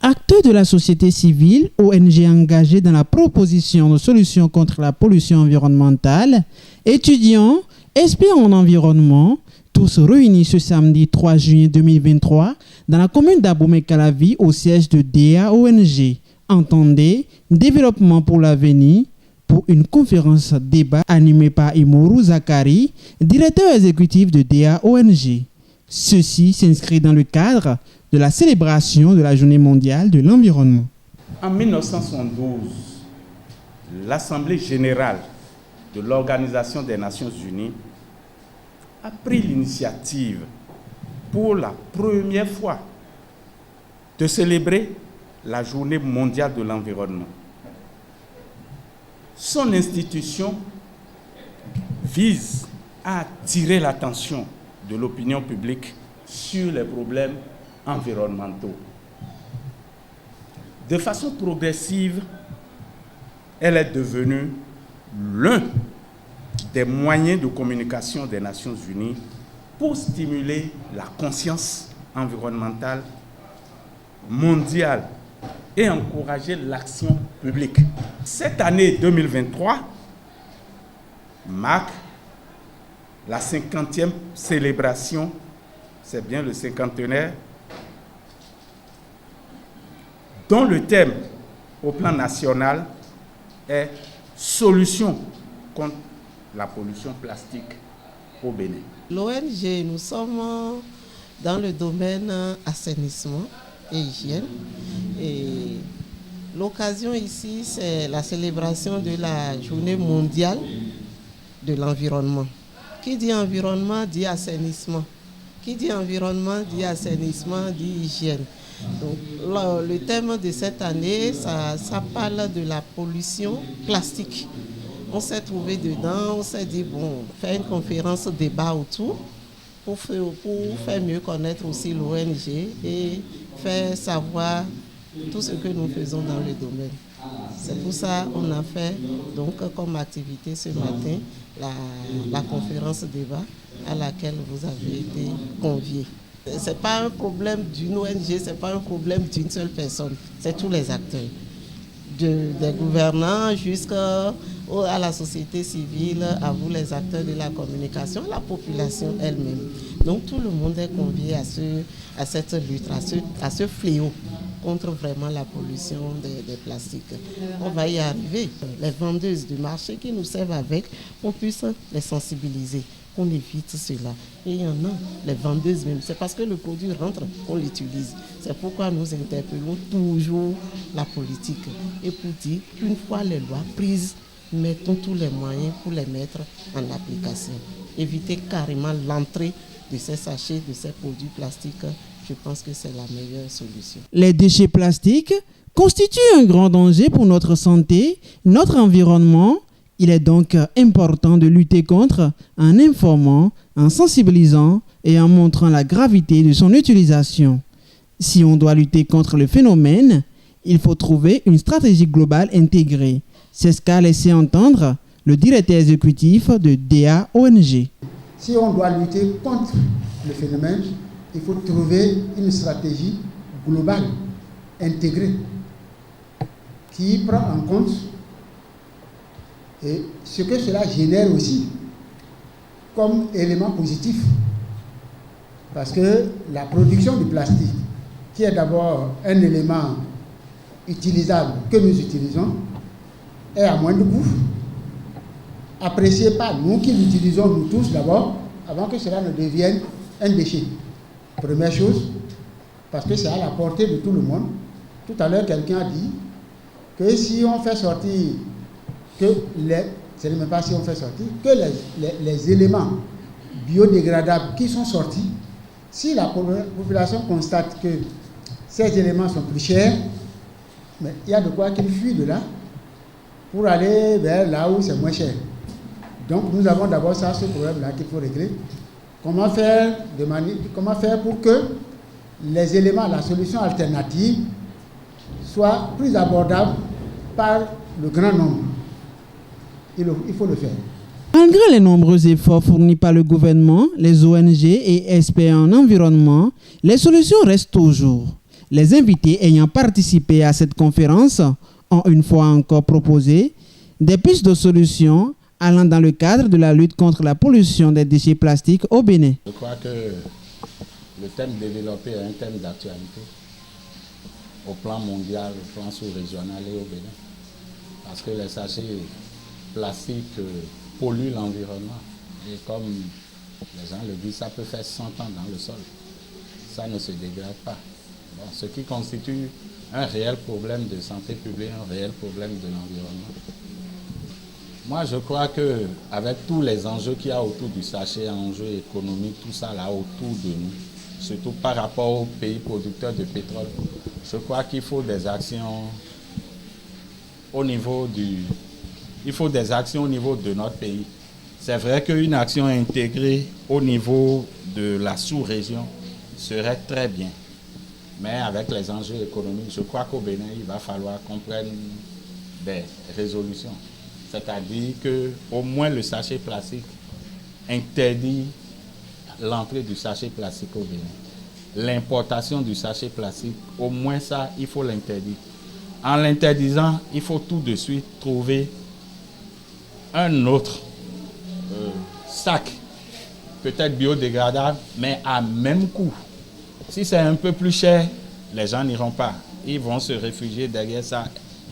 Acteurs de la société civile, ONG engagés dans la proposition de solutions contre la pollution environnementale, étudiants, experts en environnement, tous réunis ce samedi 3 juillet 2023 dans la commune d'Abomey-Calavi au siège de DEA ONG. Entendez, développement pour l'avenir, pour une conférence débat animée par Imourou Zakari, directeur exécutif de DEA ONG. Ceci s'inscrit dans le cadre de la célébration de la Journée mondiale de l'environnement. En 1972, l'Assemblée générale de l'Organisation des Nations Unies a pris l'initiative pour la première fois de célébrer la Journée mondiale de l'environnement. Son institution vise à attirer l'attention de l'opinion publique sur les problèmes environnementaux. De façon progressive, elle est devenue l'un des moyens de communication des Nations Unies pour stimuler la conscience environnementale mondiale et encourager l'action publique. Cette année 2023 marque la 50e célébration, c'est bien le cinquantenaire, dont le thème au plan national est « Solution contre la pollution plastique au Bénin ». L'ONG, nous sommes dans le domaine assainissement et hygiène. Et l'occasion ici, c'est la célébration de la Journée mondiale de l'environnement. Qui dit environnement dit assainissement. Qui dit environnement dit assainissement, dit hygiène. Donc, le thème de cette année, ça parle de la pollution plastique. On s'est trouvé dedans, on s'est dit, bon, faire une conférence débat autour pour faire mieux connaître aussi l'ONG et faire savoir tout ce que nous faisons dans le domaine. C'est pour ça qu'on a fait donc comme activité ce matin la conférence débat à laquelle vous avez été conviés. Ce n'est pas un problème d'une ONG, ce n'est pas un problème d'une seule personne, c'est tous les acteurs, des gouvernants jusqu'à la société civile, à vous les acteurs de la communication, la population elle-même. Donc tout le monde est convié à cette lutte, à ce fléau contre vraiment la pollution des plastiques. On va y arriver. Les vendeuses du marché qui nous servent avec, on puisse les sensibiliser, qu'on évite cela. Et il y en a, les vendeuses même, c'est parce que le produit rentre qu'on l'utilise. C'est pourquoi nous interpellons toujours la politique. Et pour dire qu'une fois les lois prises, mettons tous les moyens pour les mettre en application. Éviter carrément l'entrée de ces sachets, de ces produits plastiques. Je pense que c'est la meilleure solution. Les déchets plastiques constituent un grand danger pour notre santé, notre environnement. Il est donc important de lutter contre en informant, en sensibilisant et en montrant la gravité de son utilisation. Si on doit lutter contre le phénomène, il faut trouver une stratégie globale intégrée. C'est ce qu'a laissé entendre le directeur exécutif de DEA ONG. Si on doit lutter contre le phénomène, il faut trouver une stratégie globale, intégrée, qui prend en compte et ce que cela génère aussi comme élément positif. Parce que la production du plastique, qui est d'abord un élément utilisable que nous utilisons, est à moindre coût, apprécié par nous qui l'utilisons nous tous d'abord, avant que cela ne devienne un déchet. Première chose, parce que c'est à la portée de tout le monde. Tout à l'heure, quelqu'un a dit que si on fait sortir, ce n'est même pas si on fait sortir, que les éléments biodégradables qui sont sortis, si la population constate que ces éléments sont plus chers, mais il y a de quoi qu'ils fuient de là pour aller vers là où c'est moins cher. Donc nous avons d'abord ce problème-là qu'il faut régler. Comment faire pour que les éléments, la solution alternative, soient plus abordables par le grand nombre. Il faut le faire. Malgré les nombreux efforts fournis par le gouvernement, les ONG et experts en environnement, les solutions restent toujours. Les invités ayant participé à cette conférence ont une fois encore proposé des pistes de solutions allant dans le cadre de la lutte contre la pollution des déchets plastiques au Bénin. Je crois que le thème développé est un thème d'actualité au plan mondial, au plan sous-régional et au Bénin. Parce que les sachets plastiques polluent l'environnement. Et comme les gens le disent, ça peut faire 100 ans dans le sol. Ça ne se dégrade pas. Bon, ce qui constitue un réel problème de santé publique, un réel problème de l'environnement. Moi, je crois qu'avec tous les enjeux qu'il y a autour du sachet, enjeux économiques, tout ça là autour de nous, surtout par rapport aux pays producteurs de pétrole, je crois qu'il faut des actions au niveau de notre pays. C'est vrai qu'une action intégrée au niveau de la sous-région serait très bien. Mais avec les enjeux économiques, je crois qu'au Bénin, il va falloir qu'on prenne des résolutions. C'est-à-dire qu'au moins le sachet plastique interdit l'entrée du sachet plastique au Bénin. L'importation du sachet plastique, au moins ça, il faut l'interdire. En l'interdisant, il faut tout de suite trouver un autre sac, peut-être biodégradable, mais à même coût. Si c'est un peu plus cher, les gens n'iront pas. Ils vont se réfugier derrière ça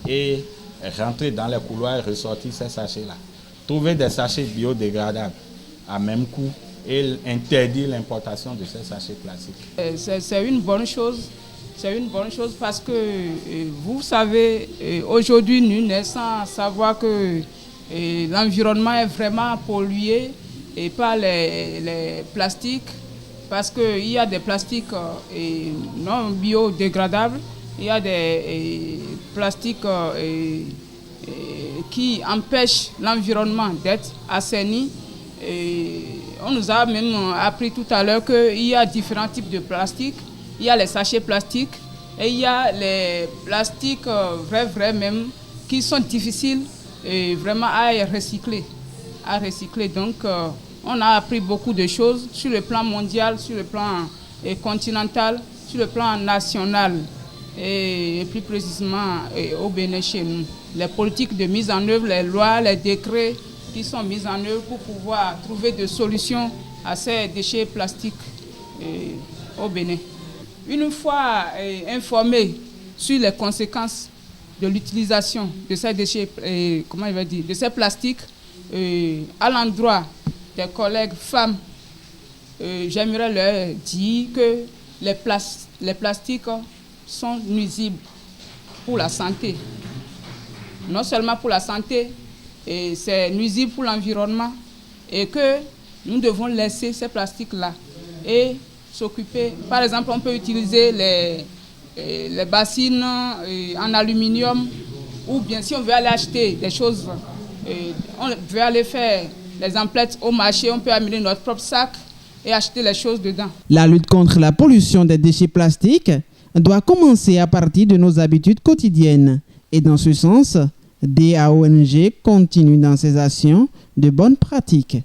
et rentrer dans les couloirs et ressortir ces sachets-là. Trouver des sachets biodégradables à même coût et interdire l'importation de ces sachets plastiques. C'est une bonne chose. C'est une bonne chose parce que vous savez, aujourd'hui, nous sommes sans savoir que l'environnement est vraiment pollué et par les plastiques, parce qu'il y a des plastiques non biodégradables, il y a des plastiques qui empêchent l'environnement d'être assaini. On nous a même appris tout à l'heure qu'il y a différents types de plastiques. Il y a les sachets plastiques et il y a les plastiques vrais même qui sont difficiles vraiment à recycler. Donc, on a appris beaucoup de choses sur le plan mondial, sur le plan continental, sur le plan national et plus précisément au Bénin chez nous. Les politiques de mise en œuvre, les lois, les décrets qui sont mis en œuvre pour pouvoir trouver des solutions à ces déchets plastiques au Bénin. Une fois informés sur les conséquences de l'utilisation de ces déchets, de ces plastiques, à l'endroit des collègues femmes, j'aimerais leur dire que les plastiques sont nuisibles pour la santé. Non seulement pour la santé, c'est nuisible pour l'environnement et que nous devons laisser ces plastiques-là et s'occuper. Par exemple, on peut utiliser les bassines en aluminium ou bien si on veut aller acheter des choses, on veut aller faire les emplettes au marché, on peut amener notre propre sac et acheter les choses dedans. La lutte contre la pollution des déchets plastiques doit commencer à partir de nos habitudes quotidiennes. Et dans ce sens, DAONG continue dans ses actions de bonnes pratiques.